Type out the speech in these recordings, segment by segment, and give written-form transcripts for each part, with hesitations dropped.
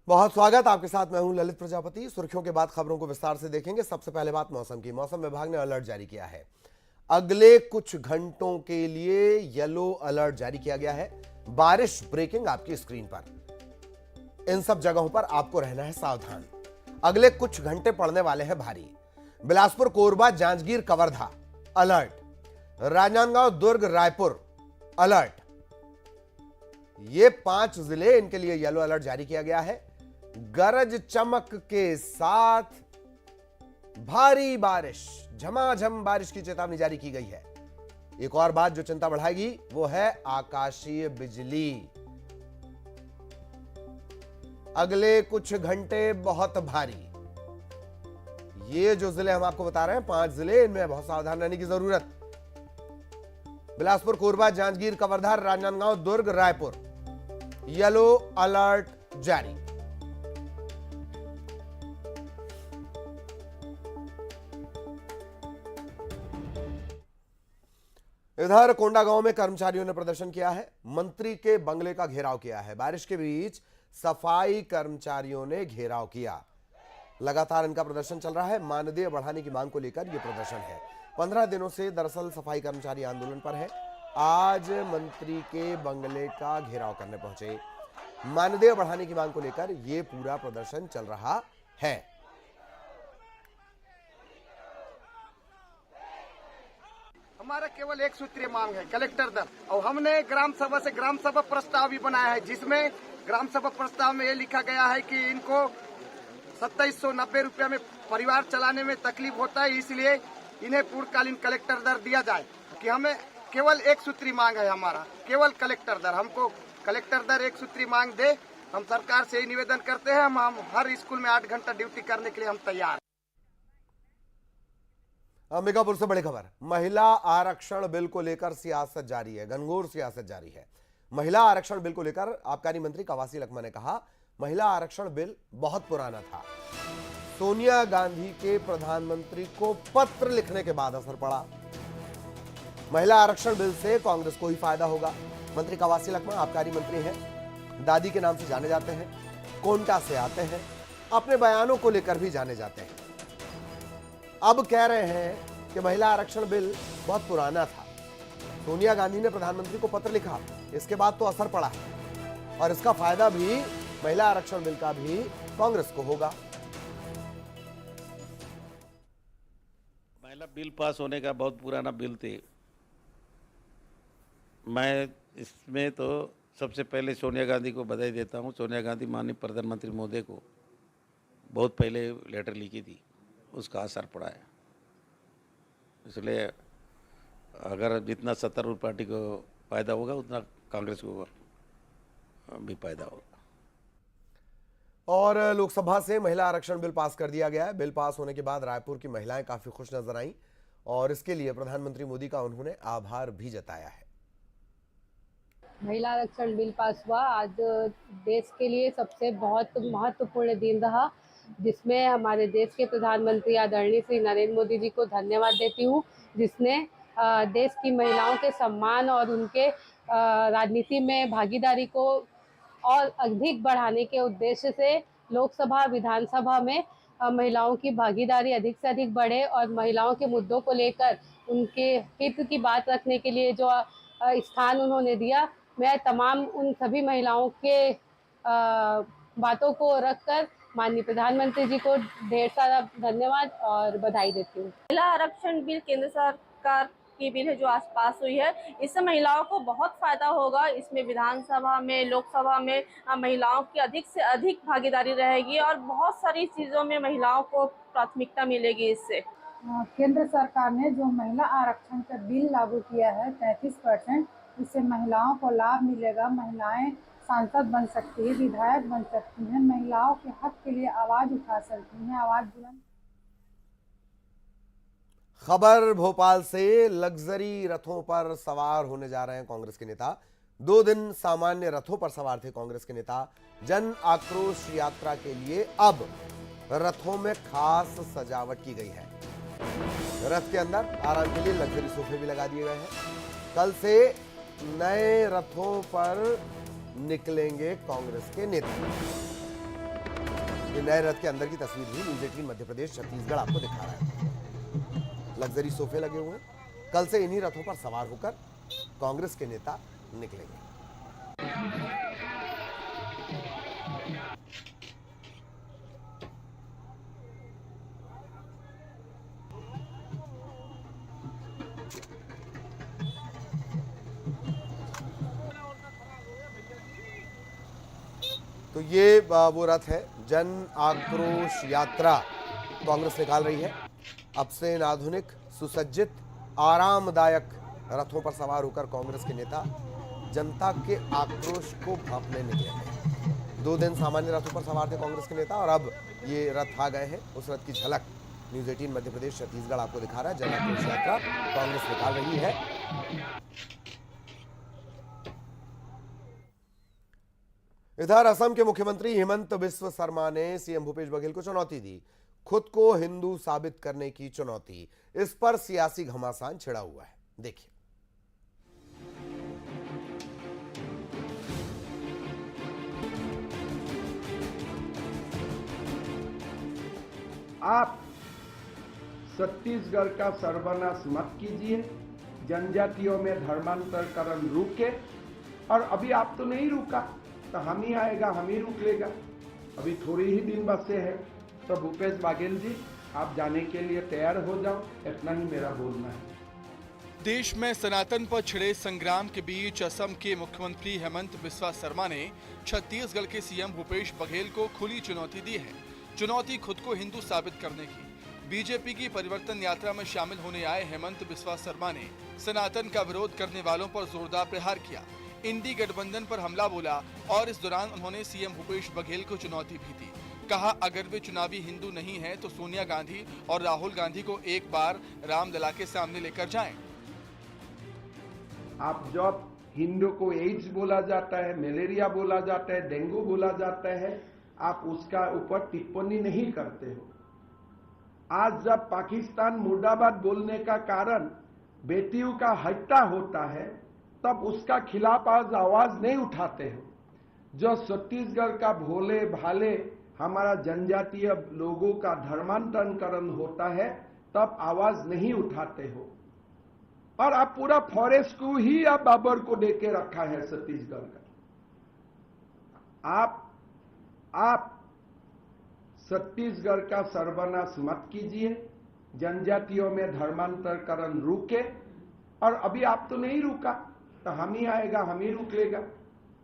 बहुत स्वागत। आपके साथ मैं हूं ललित प्रजापति। सुर्खियों के बाद खबरों को विस्तार से देखेंगे। सबसे पहले बात मौसम की। मौसम विभाग ने अलर्ट जारी किया है। अगले कुछ घंटों के लिए येलो अलर्ट जारी किया गया है। बारिश ब्रेकिंग आपकी स्क्रीन पर। इन सब जगहों पर आपको रहना है सावधान। अगले कुछ घंटे पड़ने वाले हैं भारी। बिलासपुर, कोरबा, जांजगीर, कवर्धा अलर्ट। राजनांदगांव, दुर्ग, रायपुर अलर्ट। ये 5 जिले, इनके लिए येलो अलर्ट जारी किया गया है। गरज चमक के साथ भारी बारिश, झमाझम बारिश की चेतावनी जारी की गई है। एक और बात जो चिंता बढ़ाएगी वो है आकाशीय बिजली। अगले कुछ घंटे बहुत भारी। ये जो जिले हम आपको बता रहे हैं 5 जिले, इनमें बहुत सावधान रहने की जरूरत। बिलासपुर, कोरबा, जांजगीर, कवर्धा, राजनांदगांव, दुर्ग, रायपुर येलो अलर्ट जारी। इधर कोंडागांव में कर्मचारियों ने प्रदर्शन किया है। मंत्री के बंगले का घेराव किया है। बारिश के बीच सफाई कर्मचारियों ने घेराव किया। लगातार इनका प्रदर्शन चल रहा है। मानदेय बढ़ाने की मांग को लेकर यह प्रदर्शन है। 15 दिनों से दरअसल सफाई कर्मचारी आंदोलन पर है। आज मंत्री के बंगले का घेराव करने पहुंचे। मानदेय बढ़ाने की मांग को लेकर यह पूरा प्रदर्शन चल रहा है। हमारा केवल एक सूत्रीय मांग है, कलेक्टर दर। और हमने ग्राम सभा से ग्राम सभा प्रस्ताव भी बनाया है, जिसमें ग्राम सभा प्रस्ताव में ये लिखा गया है कि इनको 2790 रुपये में परिवार चलाने में तकलीफ होता है, इसलिए इन्हें पूर्णकालीन कलेक्टर दर दिया जाए। कि हमें केवल एक सूत्री मांग है, हमारा केवल कलेक्टर दर। हमको कलेक्टर दर एक सूत्री मांग दे। हम सरकार से ही निवेदन करते हैं। हम हर स्कूल में 8 घंटा ड्यूटी करने के लिए हम तैयार। अंबिकापुर से बड़ी खबर। महिला आरक्षण बिल को लेकर सियासत जारी है, घनघोर सियासत जारी है। महिला आरक्षण बिल को लेकर आबकारी मंत्री कवासी लखमा ने कहा, महिला आरक्षण बिल बहुत पुराना था। सोनिया गांधी के प्रधानमंत्री को पत्र लिखने के बाद असर पड़ा। महिला आरक्षण बिल से कांग्रेस को ही फायदा होगा। मंत्री कवासी लखमा आबकारी मंत्री हैं, दादी के नाम से जाने जाते हैं, कोंटा से आते हैं, अपने बयानों को लेकर भी जाने जाते हैं। अब कह रहे हैं कि महिला आरक्षण बिल बहुत पुराना था। सोनिया गांधी ने प्रधानमंत्री को पत्र लिखा, इसके बाद तो असर पड़ा है और इसका फायदा भी महिला आरक्षण बिल का भी कांग्रेस को होगा। महिला बिल पास होने का बहुत पुराना बिल थे। मैं इसमें तो सबसे पहले सोनिया गांधी को बधाई देता हूँ। सोनिया गांधी माननीय प्रधानमंत्री महोदय को बहुत पहले लेटर लिखी थी, उसका असर पड़ा है। इसलिए अगर जितना सत्तारूढ़ पार्टी को फायदा होगा उतना कांग्रेस को भी फायदा होगा। और लोकसभा से महिला आरक्षण बिल पास कर दिया गया है। बिल पास होने के बाद रायपुर की महिलाएं काफी खुश नजर आईं और इसके लिए प्रधानमंत्री मोदी का उन्होंने आभार भी जताया है। महिला आरक्षण बिल पास हुआ। आज देश के लिए सबसे बहुत महत्वपूर्ण दिन रहा, जिसमें हमारे देश के प्रधानमंत्री आदरणीय श्री नरेंद्र मोदी जी को धन्यवाद देती हूँ, जिसने देश की महिलाओं के सम्मान और उनके राजनीति में भागीदारी को और अधिक बढ़ाने के उद्देश्य से लोकसभा विधानसभा में महिलाओं की भागीदारी अधिक से अधिक बढ़े और महिलाओं के मुद्दों को लेकर उनके हित की बात रखने के लिए जो स्थान उन्होंने दिया, मैं तमाम उन सभी महिलाओं के बातों को रखकर माननीय प्रधानमंत्री जी को ढेर सारा धन्यवाद और बधाई देती हूँ। महिला आरक्षण बिल केंद्र सरकार की बिल है जो आज पास हुई है। इससे महिलाओं को बहुत फायदा होगा। इसमें विधानसभा में, लोकसभा में महिलाओं की अधिक से अधिक भागीदारी रहेगी और बहुत सारी चीज़ों में महिलाओं को प्राथमिकता मिलेगी। इससे केंद्र सरकार ने जो महिला आरक्षण का बिल लागू किया है 33%, इससे महिलाओं को लाभ मिलेगा। महिलाएं सांसद बन सकती है, विधायक बन सकती हैं, महिलाओं के हक के लिए आवाज उठा सकती हैं, आवाज बुलंद। खबर भोपाल से। लग्जरी रथों पर सवार होने जा रहे हैं कांग्रेस के नेता। 2 दिन सामान्य रथों पर सवार थे कांग्रेस के नेता। जन आक्रोश यात्रा के लिए अब रथों में खास सजावट की गई है। रथ के अंदर आराम के लिए लग्जरी सोफे भी लगा दिए गए हैं। कल से नए रथों पर निकलेंगे कांग्रेस के नेता। ये नए रथ के अंदर की तस्वीर भी न्यूज 18 मध्य प्रदेश छत्तीसगढ़ आपको दिखा रहा है। लग्जरी सोफे लगे हुए हैं। कल से इन्हीं रथों पर सवार होकर कांग्रेस के नेता निकलेंगे। तो ये वो रथ है, जन आक्रोश यात्रा कांग्रेस निकाल रही है। अब से इन आधुनिक सुसज्जित आरामदायक रथों पर सवार होकर कांग्रेस के नेता जनता के आक्रोश को भांपने निकले हैं। 2 दिन सामान्य रथों पर सवार थे कांग्रेस के नेता और अब ये रथ आ गए हैं। उस रथ की झलक न्यूज 18 मध्य प्रदेश छत्तीसगढ़ आपको दिखा रहा है। जन आक्रोश यात्रा कांग्रेस निकाल रही है। इधर असम के मुख्यमंत्री हेमंत बिस्व शर्मा ने सीएम भूपेश बघेल को चुनौती दी। खुद को हिंदू साबित करने की चुनौती। इस पर सियासी घमासान छिड़ा हुआ है। देखिए। आप छत्तीसगढ़ का सर्वनाश मत कीजिए, जनजातियों में धर्मांतरकरण रुके। और अभी आप तो नहीं रुका तो हम ही आएगा, हम ही रुक लेगा। अभी थोड़ी ही दिन बचे हैं। तो भूपेश बघेल जी, आप जाने के लिए तैयार हो जाओ, इतना ही मेरा बोलना है। देश में सनातन पर छिड़े संग्राम के बीच असम के मुख्यमंत्री हेमंत बिस्वा शर्मा ने छत्तीसगढ़ के सीएम भूपेश बघेल को खुली चुनौती दी है। चुनौती खुद को हिंदू साबित करने की। बीजेपी की परिवर्तन यात्रा में शामिल होने आए हेमंत बिस्वा शर्मा ने सनातन का विरोध करने वालों पर जोरदार प्रहार किया। इंडी गठबंधन पर हमला बोला और इस दौरान उन्होंने सीएम भूपेश बघेल को चुनौती भी दी। कहा, अगर वे चुनावी हिंदू नहीं हैं तो सोनिया गांधी और राहुल गांधी को एक बार रामलला के सामने लेकर जाएं। आप जब हिंदू को एड्स बोला जाता है, मलेरिया बोला जाता है, डेंगू बोला जाता है, आप उसका ऊपर टिप्पणी नहीं करते हो। आज जब पाकिस्तान मुर्दाबाद बोलने का कारण बेटियों का हत्या होता है, तब उसका खिलाफ आज आवाज नहीं उठाते हो। जो छत्तीसगढ़ का भोले भाले हमारा जनजातीय लोगों का धर्मांतरण होता है, तब आवाज नहीं उठाते हो। और आप पूरा फॉरेस्ट को ही आप बाबर को देके रखा है छत्तीसगढ़ का। आप छत्तीसगढ़ का सर्वनाश मत कीजिए, जनजातियों में धर्मांतरकरण रुके। और अभी आप तो नहीं रुका तो हम ही आएगा, हम ही रुक लेगा।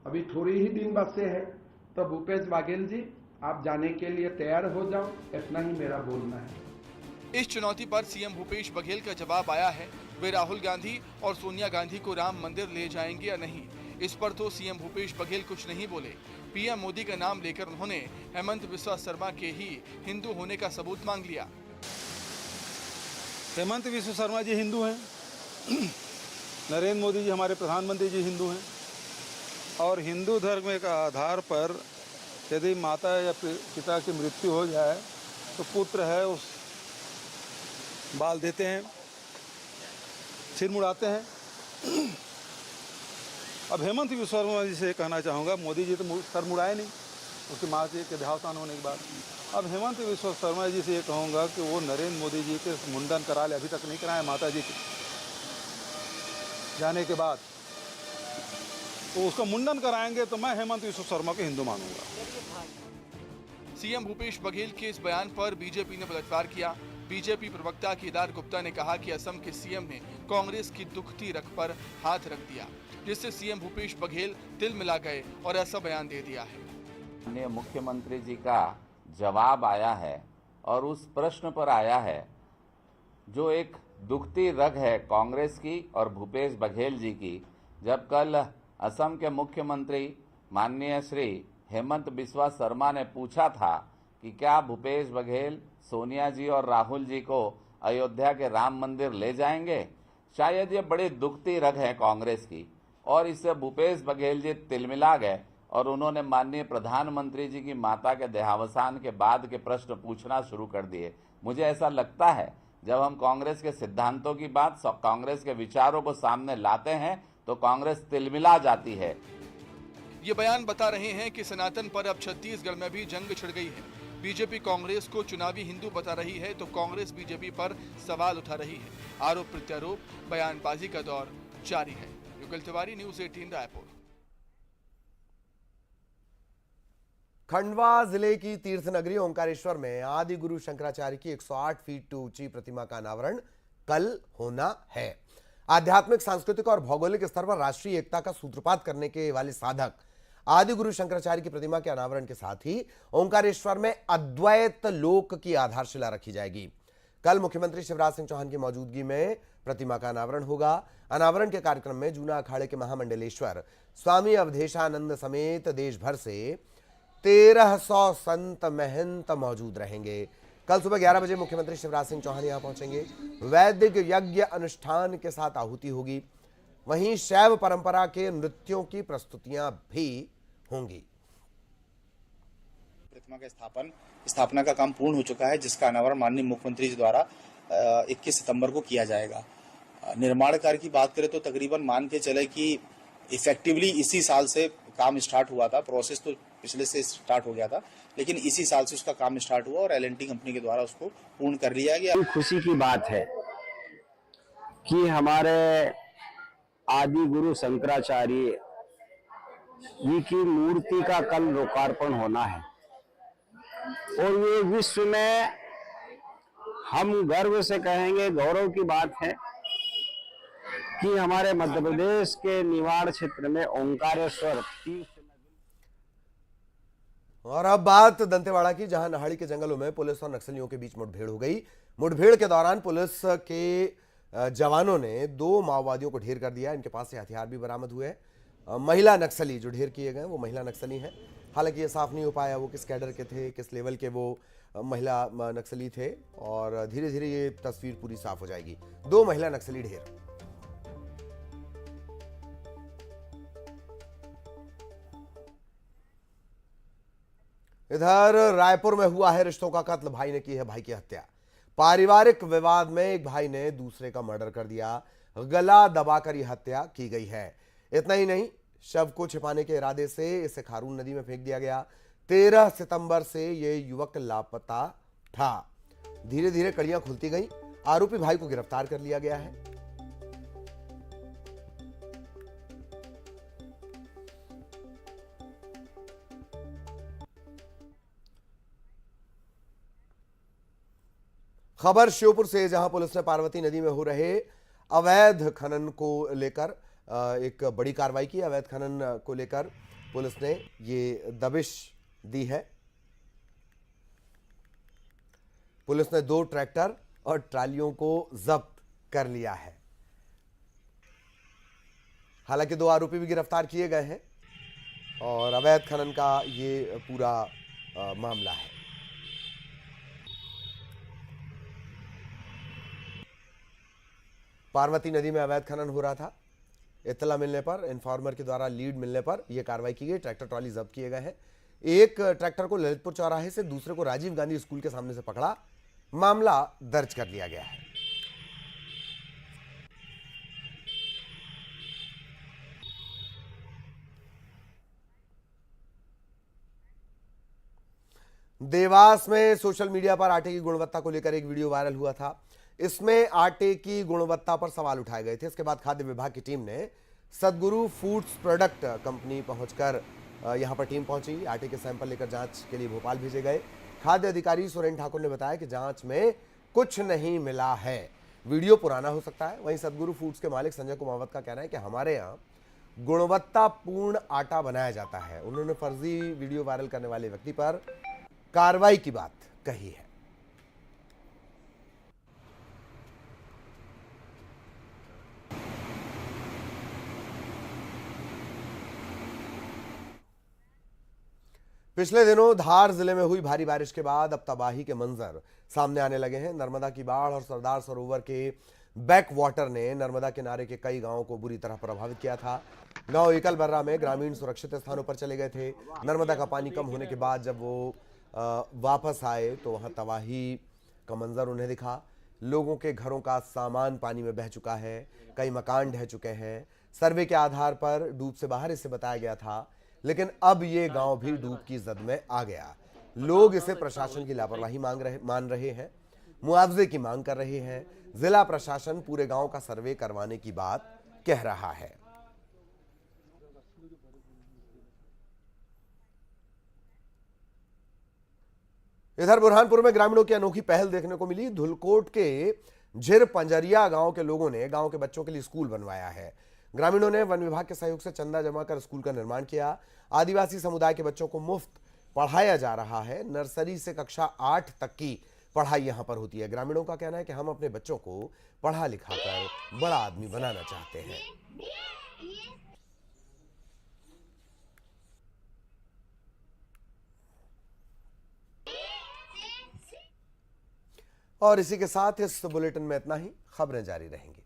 अभी थोड़ी ही दिन बचे हैं। तो भूपेश बघेल जी, आप जाने के लिए तैयार हो जाओ, इतना ही मेरा बोलना है। इस चुनौती पर सीएम भूपेश बघेल का जवाब आया है। वे राहुल गांधी और सोनिया गांधी को राम मंदिर ले जाएंगे या नहीं, इस पर तो सीएम भूपेश बघेल कुछ नहीं बोले। पीएम मोदी का नाम लेकर उन्होंने हेमंत बिस्वा शर्मा के ही हिंदू होने का सबूत मांग लिया। हेमंत बिस्वा शर्मा जी हिंदू हैं। नरेंद्र मोदी जी हमारे प्रधानमंत्री जी हिंदू हैं। और हिंदू धर्म के आधार पर यदि माता या पिता की मृत्यु हो जाए तो पुत्र है उस बाल देते हैं, सिर मुड़ाते हैं। अब हेमंत बिस्वा शर्मा जी से कहना चाहूँगा, मोदी जी तो सर मुड़ाए नहीं उसकी माँ जी के देहावसान होने के बाद। अब हेमंत बिस्वा शर्मा जी से ये कहूँगा कि वो नरेंद्र मोदी जी के मुंडन करा ले, अभी तक नहीं कराए माता जी के जाने के बाद, तो उसका मुंडन कराएंगे तो मैं हेमंत बिस्वा शर्मा को हिंदू मानूंगा। सीएम भूपेश बघेल के इस बयान पर बीजेपी ने पलटवार किया। बीजेपी प्रवक्ता केदार गुप्ता ने कहा कि असम के सीएम ने कांग्रेस की दुखती रख पर हाथ रख दिया, जिससे सीएम भूपेश बघेल तिल मिला गए और ऐसा बयान दे दिया है। माननीय मुख्यमंत्री जी का जवाब आया है और उस प्रश्न पर आया है जो एक दुखती रग है कांग्रेस की और भूपेश बघेल जी की। जब कल असम के मुख्यमंत्री माननीय श्री हेमंत बिस्वा शर्मा ने पूछा था कि क्या भूपेश बघेल सोनिया जी और राहुल जी को अयोध्या के राम मंदिर ले जाएंगे, शायद ये बड़ी दुखती रग है कांग्रेस की। और इससे भूपेश बघेल जी तिलमिला गए और उन्होंने माननीय प्रधानमंत्री जी की माता के देहावसान के बाद के प्रश्न पूछना शुरू कर दिए। मुझे ऐसा लगता है जब हम कांग्रेस के सिद्धांतों की बात, कांग्रेस के विचारों को सामने लाते हैं तो कांग्रेस तिलमिला जाती है। ये बयान बता रहे हैं कि सनातन पर अब छत्तीसगढ़ में भी जंग छिड़ गई है। बीजेपी कांग्रेस को चुनावी हिंदू बता रही है तो कांग्रेस बीजेपी पर सवाल उठा रही है। आरोप प्रत्यारोप, बयानबाजी का दौर जारी है। युगल तिवारी, न्यूज़ 18 रायपुर। खंडवा जिले की तीर्थ नगरी ओंकारेश्वर में आदि गुरु शंकराचार्य की 108 फीट ऊंची प्रतिमा का अनावरण कल होना है। आध्यात्मिक, सांस्कृतिक और भौगोलिक स्तर पर राष्ट्रीय एकता का सूत्रपात करने के वाले साधक आदि गुरु शंकराचार्य की प्रतिमा के अनावरण के साथ ही ओंकारेश्वर में अद्वैत लोक की आधारशिला रखी जाएगी। कल मुख्यमंत्री शिवराज सिंह चौहान की मौजूदगी में प्रतिमा का अनावरण होगा। अनावरण के कार्यक्रम में जूना अखाड़े के महामंडलेश्वर स्वामी अवधेशानंद समेत देश भर से 1300 संत महंत मौजूद रहेंगे। कल सुबह 11 बजे मुख्यमंत्री शिवराज सिंह चौहान यहां पहुंचेंगे। वैदिक यज्ञ अनुष्ठान के साथ आहुति होगी। वहीं शैव परंपरा के नृत्यों की प्रस्तुतियां भी होंगी। प्रतिमा का स्थापना का काम पूर्ण हो चुका है, जिसका अनावरण माननीय मुख्यमंत्री जी द्वारा 21 सितंबर को किया जाएगा। निर्माण कार्य की बात करें तो तकरीबन मान के चले कि इफेक्टिवली इसी साल से काम स्टार्ट हुआ था। प्रोसेस तो पिछले से स्टार्ट हो गया था, लेकिन इसी साल से उसका काम स्टार्ट हुआ और L&T कंपनी के द्वारा उसको पूर्ण कर लिया गया। खुशी की बात है कि हमारे आदि गुरु शंकराचार्य जी की मूर्ति का कल लोकार्पण होना है और ये विश्व में हम गर्व से कहेंगे, गौरव की बात है कि हमारे मध्य प्रदेश के निवाड़ क्षेत्र में ओंकारेश्वर। और अब बात दंतेवाड़ा की, जहां नहाड़ी के जंगलों में पुलिस और नक्सलियों के बीच मुठभेड़ हो गई। मुठभेड़ के दौरान पुलिस के जवानों ने 2 माओवादियों को ढेर कर दिया। इनके पास से हथियार भी बरामद हुए। महिला नक्सली जो ढेर किए गए वो महिला नक्सली हैं। हालांकि ये साफ नहीं हो पाया वो किस कैडर के थे, किस लेवल के वो महिला नक्सली थे, और धीरे धीरे ये तस्वीर पूरी साफ हो जाएगी। 2 महिला नक्सली ढेर। इधर रायपुर में हुआ है रिश्तों का कत्ल। भाई ने की है भाई की हत्या। पारिवारिक विवाद में एक भाई ने दूसरे का मर्डर कर दिया। गला दबाकर यह हत्या की गई है। इतना ही नहीं, शव को छिपाने के इरादे से इसे खारून नदी में फेंक दिया गया। 13 सितंबर से यह युवक लापता था। धीरे धीरे कड़ियां खुलती गईं। आरोपी भाई को गिरफ्तार कर लिया गया है। खबर श्योपुर से, जहां पुलिस ने पार्वती नदी में हो रहे अवैध खनन को लेकर एक बड़ी कार्रवाई की। अवैध खनन को लेकर पुलिस ने ये दबिश दी है। पुलिस ने 2 ट्रैक्टर और ट्रालियों को जब्त कर लिया है। हालांकि 2 आरोपी भी गिरफ्तार किए गए हैं और अवैध खनन का ये पूरा मामला है। पार्वती नदी में अवैध खनन हो रहा था। इत्तला मिलने पर, इन्फॉर्मर के द्वारा लीड मिलने पर यह कार्रवाई की गई। ट्रैक्टर ट्रॉली जब्त किए गए हैं। एक ट्रैक्टर को ललितपुर चौराहे से, दूसरे को राजीव गांधी स्कूल के सामने से पकड़ा। मामला दर्ज कर लिया गया है। देवास में सोशल मीडिया पर आटे की गुणवत्ता को लेकर एक वीडियो वायरल हुआ था। इसमें आटे की गुणवत्ता पर सवाल उठाए गए थे। इसके बाद खाद्य विभाग की टीम ने सदगुरु फूड्स प्रोडक्ट कंपनी पहुंचकर यहां पर टीम पहुंची। आटे के सैंपल लेकर जांच के लिए भोपाल भेजे गए। खाद्य अधिकारी सुरेन ठाकुर ने बताया कि जांच में कुछ नहीं मिला है। वीडियो पुराना हो सकता है। वहीं सदगुरु फूड्स के मालिक संजय कुमावत का कहना है कि हमारे यहाँ गुणवत्तापूर्ण आटा बनाया जाता है। उन्होंने फर्जी वीडियो वायरल करने वाले व्यक्ति पर कार्रवाई की बात कही है। पिछले दिनों धार जिले में हुई भारी बारिश के बाद अब तबाही के मंजर सामने आने लगे हैं। नर्मदा की बाढ़ और सरदार सरोवर के बैक वाटर ने नर्मदा किनारे के कई गांवों को बुरी तरह प्रभावित किया था। गांव एकल बर्रा में ग्रामीण सुरक्षित स्थानों पर चले गए थे। नर्मदा का पानी कम होने के बाद जब वो वापस आए तो वहां तबाही का मंजर उन्हें दिखा। लोगों के घरों का सामान पानी में बह चुका है। कई मकान ढह चुके हैं। सर्वे के आधार पर डूब से बाहर इसे बताया गया था, लेकिन अब ये गांव भी डूब की जद में आ गया। लोग इसे प्रशासन की लापरवाही मान रहे हैं, मुआवजे की मांग कर रहे हैं। जिला प्रशासन पूरे गांव का सर्वे करवाने की बात कह रहा है। इधर बुरहानपुर में ग्रामीणों की अनोखी पहल देखने को मिली। धुलकोट के झिर पंजरिया गांव के लोगों ने गांव के बच्चों के लिए स्कूल बनवाया है। ग्रामीणों ने वन विभाग के सहयोग से चंदा जमा कर स्कूल का निर्माण किया। आदिवासी समुदाय के बच्चों को मुफ्त पढ़ाया जा रहा है। नर्सरी से कक्षा 8 तक की पढ़ाई यहां पर होती है। ग्रामीणों का कहना है कि हम अपने बच्चों को पढ़ा लिखा कर बड़ा आदमी बनाना चाहते हैं। और इसी के साथ इस बुलेटिन में इतना ही। खबरें जारी रहेंगी।